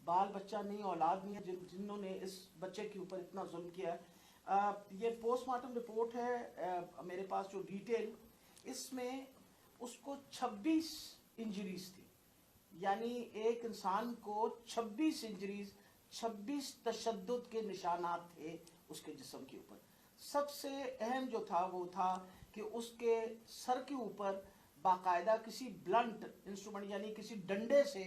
बाल बच्चा नहीं, औलाद नहीं है जिन्होंने इस बच्चे के ऊपर इतना जुल्म किया है। ये पोस्टमार्टम रिपोर्ट है मेरे पास जो डिटेल, इसमें उसको 26 इंजरीज थी, यानी एक इंसान को 26 इंजरीज, 26 तशद्दुद के निशानात थे उसके जिस्म के ऊपर। सबसे अहम जो था वो था कि उसके सर के ऊपर बाकायदा किसी ब्लंट इंस्ट्रूमेंट यानी किसी डंडे से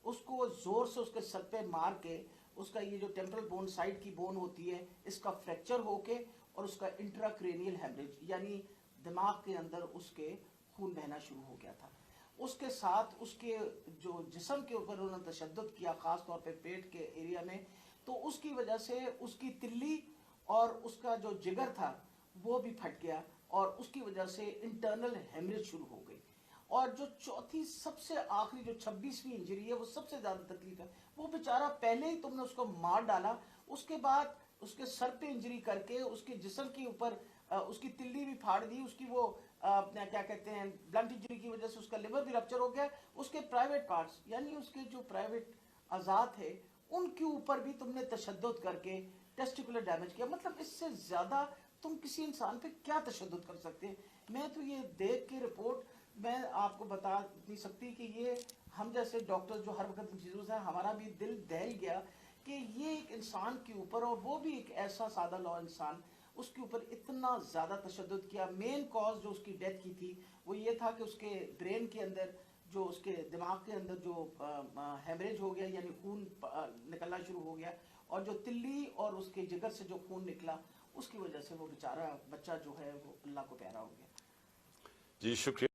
उसको जोर से उसके सर पे मार के उसका ये जो टेम्परल बोन, साइड की बोन होती है, इसका फ्रैक्चर होके और उसका इंट्राक्रेनियल हेमरेज यानी दिमाग के अंदर उसके खून बहना शुरू हो गया था। उसके साथ उसके जो जिस्म के ऊपर उन्होंने तशद्दुद किया, खास तौर पे पेट के एरिया में, तो उसकी वजह से उसकी तिल्ली और उसका जो जिगर था वो भी फट गया और उसकी वजह से इंटरनल हेमरेज शुरू हो गई। और जो चौथी सबसे आखिरी जो 26वीं इंजरी है वो सबसे ज्यादा तकलीफ है। वो बेचारा पहले ही तुमने उसको मार डाला, उसके बाद उसके सर पे इंजरी करके उसके जिस्म के ऊपर उसकी तिल्ली भी फाड़ दी, उसकी वो क्या कहते हैं ब्लंट इंजरी की वजह से उसका लिवर भी रप्चर हो गया, उसके प्राइवेट पार्ट्स यानी उसके जो प्राइवेट अज़ा थे उनके ऊपर भी तुमने तशद्दुद करके टेस्टिकुलर डैमेज किया। मतलब इससे ज्यादा तुम किसी इंसान पे क्या तशद्दुद कर सकते हैं? मैं तो ये देख के रिपोर्ट मैं आपको बता नहीं सकती कि ये हम जैसे डॉक्टर जो हर वक्त इन चीज़ों से हमारा भी दिल दहल गया कि ये एक इंसान के ऊपर, और वो भी एक ऐसा सादा लॉ इंसान, उसके ऊपर इतना ज़्यादा तशद्दुद किया। मेन कॉज जो उसकी डेथ की थी वो ये था कि उसके ब्रेन के अंदर जो उसके दिमाग के अंदर जो हेमरेज हो गया यानी खून निकलना शुरू हो गया, और जो तिल्ली और उसके जिगर से जो खून निकला उसकी वजह से वो बेचारा बच्चा जो है वो अल्लाह को प्यारा हो गया। जी शुक्रिया।